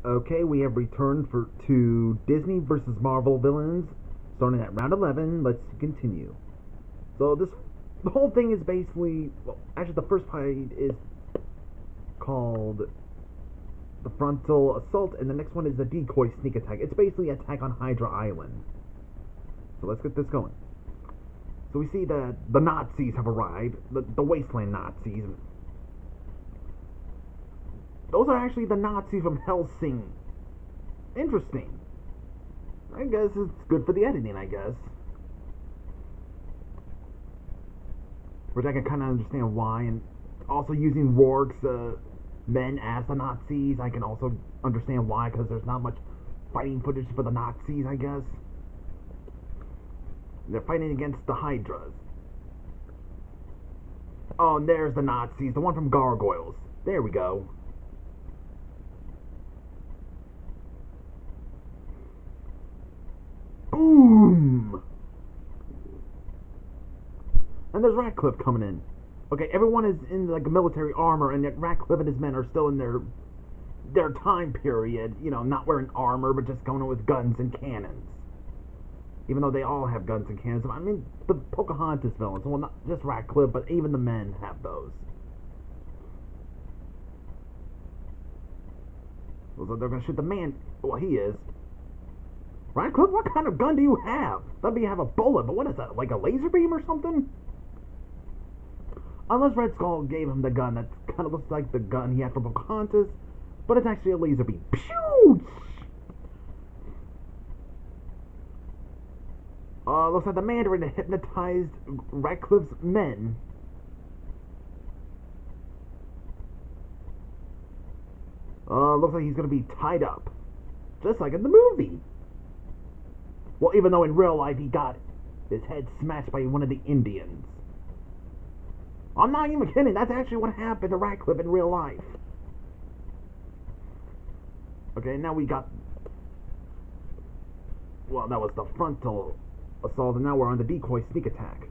Okay, we have returned to Disney versus Marvel villains, starting at round 11. Let's continue. So the whole thing is basically, well, actually the first fight is called the Frontal Assault, and the next one is the Decoy Sneak Attack. It's basically an attack on Hydra Island. So let's get this going. So we see that the Nazis have arrived, the Wasteland Nazis. Those are actually the Nazis from Helsing. Interesting. I guess it's good for the editing, I guess. Which I can kind of understand why. And also using Rourke's men as the Nazis, I can also understand why, because there's not much fighting footage for the Nazis, I guess. They're fighting against the Hydras. Oh, and there's the Nazis, the one from Gargoyles. There we go. Boom! And there's Ratcliffe coming in. Okay, everyone is in like military armor, and yet Ratcliffe and his men are still in their time period. You know, not wearing armor, but just going in with guns and cannons. Even though they all have guns and cannons. I mean, the Pocahontas villains, well, not just Ratcliffe, but even the men have those. So they're gonna shoot the man. Well, he is. Ratcliffe, what kind of gun do you have? Let me have a bullet, but what is that, like a laser beam or something? Unless Red Skull gave him the gun that kind of looks like the gun he had from Pocahontas, but it's actually a laser beam. Pew! Looks like the Mandarin hypnotized Ratcliffe's men. Looks like he's gonna be tied up. Just like in the movie. Well, even though in real life he got his head smashed by one of the Indians. I'm not even kidding, that's actually what happened to Ratcliffe in real life. Okay, now we got... Well, that was the Frontal Assault, and now we're on the Decoy Sneak Attack.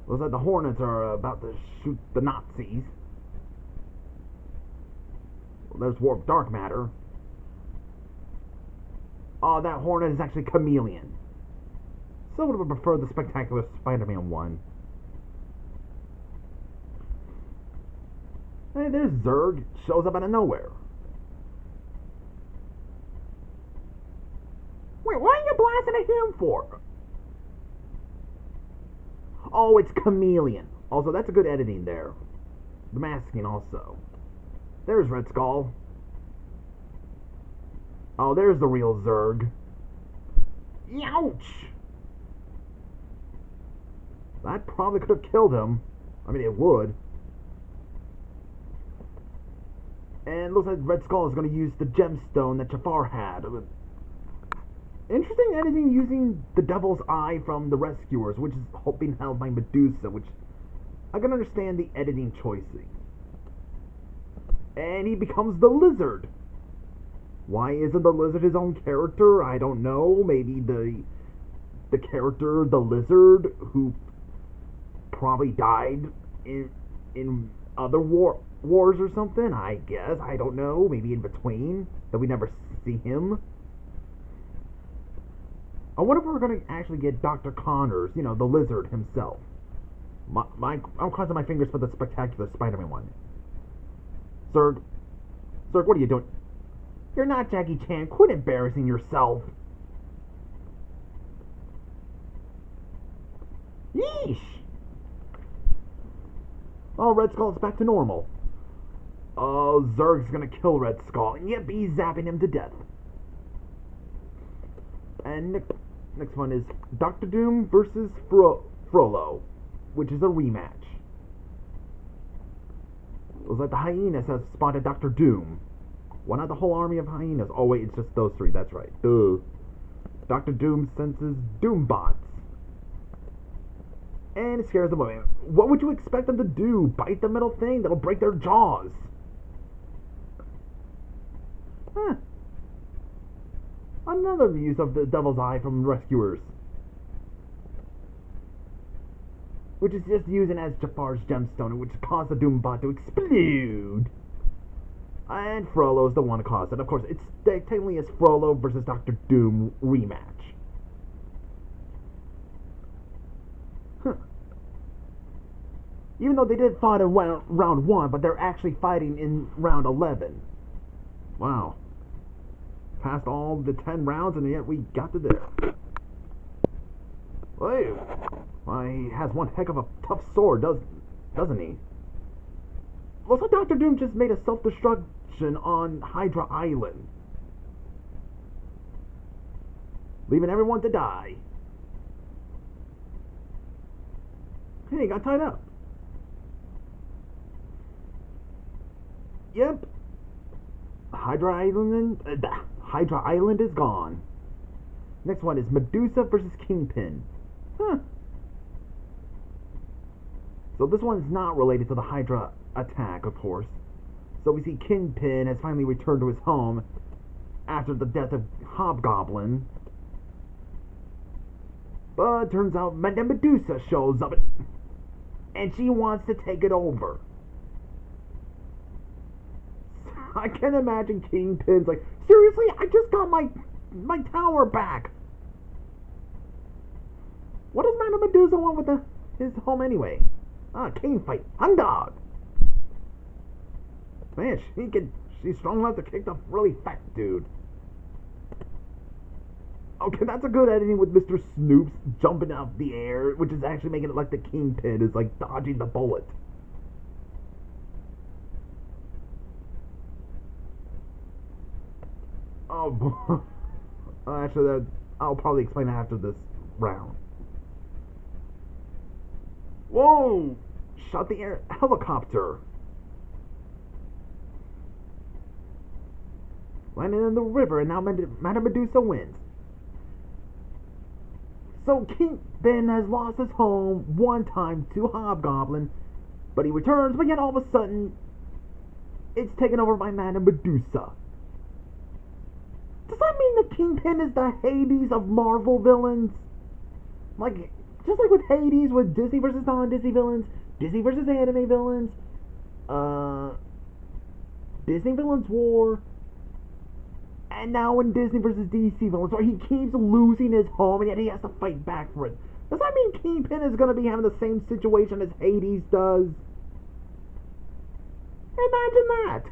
Looks like the Hornets are about to shoot the Nazis. Well, there's Warp Dark Matter. Oh, that Hornet is actually Chameleon. Still would have preferred the Spectacular Spider-Man one. Hey, there's Zerg. Shows up out of nowhere. Wait, what are you blasting at him for? Oh, it's Chameleon. Also, that's a good editing there. The masking also. There's Red Skull. Oh, there's the real Zerg. Youch! That probably could have killed him. I mean, it would. And looks like Red Skull is going to use the gemstone that Jafar had. Interesting editing using the Devil's Eye from The Rescuers, which is being held by Medusa, which I can understand the editing choicing. And he becomes the Lizard. Why isn't the Lizard his own character? I don't know. Maybe the character, the Lizard, who probably died in other wars or something, I guess. I don't know. Maybe in between, that we never see him. I wonder if we're going to actually get Dr. Connors, you know, the Lizard himself. I'm crossing my fingers for the Spectacular Spider-Man one. Zerg, what are you doing? You're not Jackie Chan. Quit embarrassing yourself. Yeesh. Oh, Red Skull's back to normal. Oh, Zerg's gonna kill Red Skull, and yet he's zapping him to death. And next one is Doctor Doom versus Frollo, which is a rematch. It was like the hyenas have spotted Doctor Doom. Why not the whole army of hyenas? Oh wait, it's just those three, that's right. Duh. Doctor Doom senses Doombots. And it scares them away. What would you expect them to do? Bite the metal thing? That'll break their jaws. Huh. Another use of the Devil's Eye from Rescuers. Which is just using as Jafar's gemstone, which caused the Doombot to explode. And Frollo's the one that caused it. Of course, it's technically it's Frollo versus Doctor Doom rematch. Huh. Even though they did fight in round 1, but they're actually fighting in round 11. Wow. Passed all the 10 rounds, and yet we got to there. Hey, well, he has one heck of a tough sword, doesn't he? Looks like Doctor Doom just made a self-destruction on Hydra Island, leaving everyone to die. Hey, he got tied up. Yep. Hydra Island is gone. Next one is Medusa versus Kingpin. Huh. So this one is not related to the Hydra attack, of course. So we see Kingpin has finally returned to his home after the death of Hobgoblin. But turns out Madame Medusa shows up and she wants to take it over. I can imagine Kingpin's like, seriously, I just got my tower back. What does Madame Medusa want with his home anyway? King fight, Hundog. Man, she's strong enough to kick the really fat dude. Okay, that's a good editing with Mr. Snoops jumping out the air, which is actually making it like the Kingpin is like dodging the bullet. Oh, actually, I'll probably explain it after this round. Whoa! Shot the air helicopter. Landed in the river, and now Madame Medusa wins. So Kingpin has lost his home one time to Hobgoblin, but he returns, but yet all of a sudden, it's taken over by Madame Medusa. Does that mean the Kingpin is the Hades of Marvel villains? Like, just like with Hades, with Disney versus non-Disney villains, Disney versus anime villains, Disney Villains War, and now in Disney versus DC villains, where he keeps losing his home and yet he has to fight back for it. Does that mean Kingpin is going to be having the same situation as Hades does? Imagine that!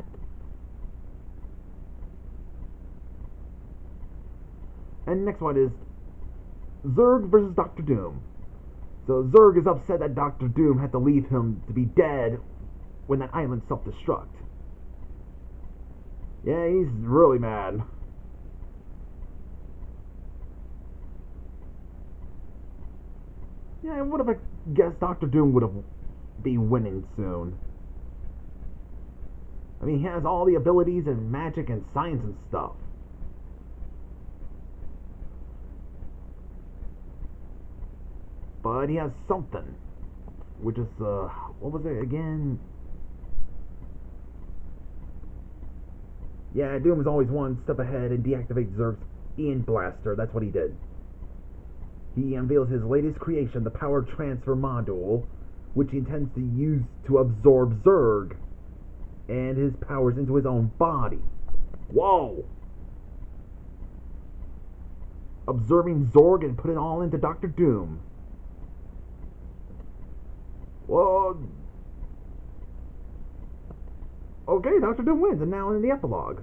And next one is Zerg versus Doctor Doom. So Zerg is upset that Doctor Doom had to leave him to be dead when that island self-destruct. Yeah, he's really mad. Yeah, I would have guessed Doctor Doom would have be winning soon. I mean, he has all the abilities and magic and science and stuff. But he has something, which is, what was it again? Yeah, Doom is always one step ahead and deactivates Zerg's Ian Blaster. That's what he did. He unveils his latest creation, the Power Transfer Module, which he intends to use to absorb Zerg and his powers into his own body. Whoa! Absorbing Zerg and put it all into Doctor Doom. Well, okay, Doctor Doom wins, and now in the epilogue,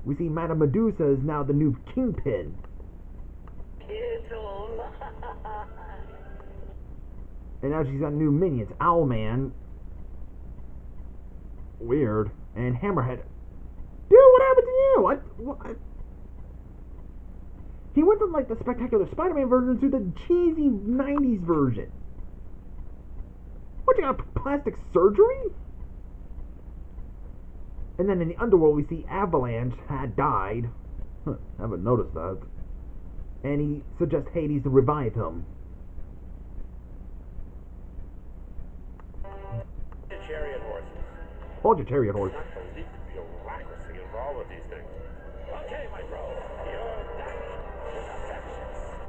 we see Madame Medusa is now the new Kingpin. And now she's got new minions, Owlman, weird, and Hammerhead. Dude, what happened to you? What? He went from like the Spectacular Spider-Man version to the cheesy 90s version. What, you got plastic surgery? And then in the underworld, we see Avalanche had died. Haven't noticed that. And he suggests Hades to revive him. Chariot horses. Hold your chariot horse. I can't believe the bureaucracy involved with these things. Okay, my bro, you're back with affections.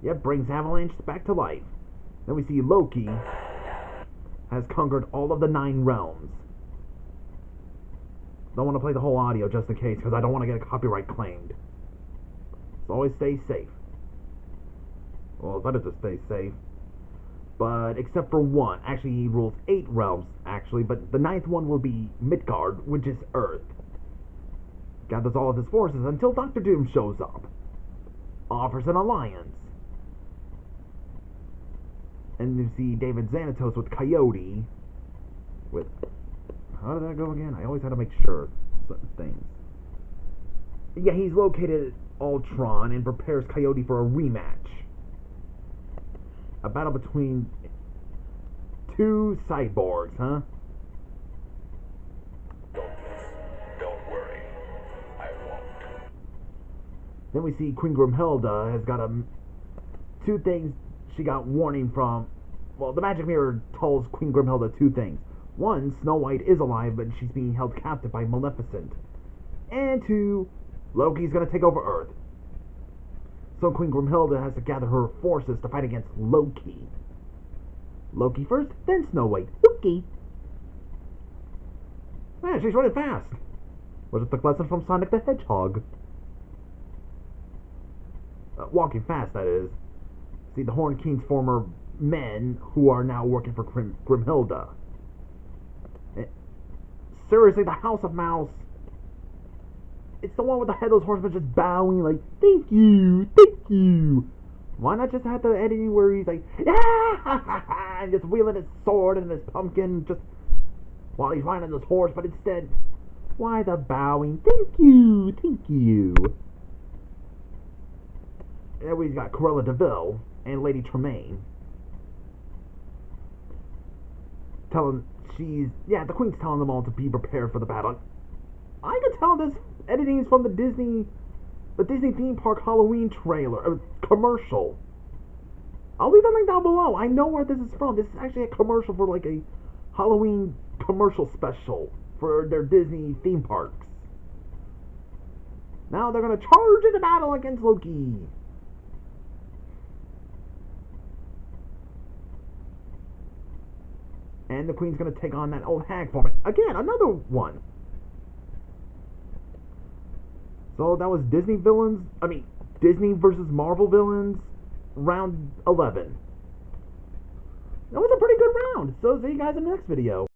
Yep, brings Avalanche back to life. Then we see Loki has conquered all of the 9 realms. Don't want to play the whole audio just in case, because I don't want to get copyright claimed. So always stay safe. Well, it's better to stay safe. But except for one. Actually, he rules 8 realms, actually. But the 9th one will be Midgard, which is Earth. Gathers all of his forces until Doctor Doom shows up. Offers an alliance. And you see David Xanatos with Coyote. With... How did that go again? I always had to make sure certain things. Yeah, he's located at Ultron and prepares Coyote for a rematch. A battle between 2 cyborgs, huh? Don't worry. I won't. Then we see Queen Grimhilda has got 2 things she got warning from. Well, the magic mirror tells Queen Grimhilda 2 things. 1, Snow White is alive, but she's being held captive by Maleficent. And 2, Loki's gonna take over Earth. So Queen Grimhilda has to gather her forces to fight against Loki. Loki first, then Snow White. Loki. Man, she's running fast. Was it the lesson from Sonic the Hedgehog? Walking fast, that is. See, the Horn King's former men who are now working for Grimhilda. Seriously, the House of Mouse. It's the one with the headless horseman just bowing like, thank you, thank you. Why not just have the editing where he's like, ah, and just wielding his sword and his pumpkin just while he's riding his horse, but instead, why the bowing, thank you, thank you. And then we've got Cruella de Vil and Lady Tremaine. The Queen's telling them all to be prepared for the battle. I can tell this editing is from the Disney theme park Halloween trailer, commercial. I'll leave the link down below. I know where this is from. This is actually a commercial for like a Halloween commercial special for their Disney theme parks. Now they're gonna charge into battle against Loki. And the Queen's gonna take on that old hag form. Again, another one. So that was Disney versus Marvel villains, round 11. That was a pretty good round. So see you guys in the next video.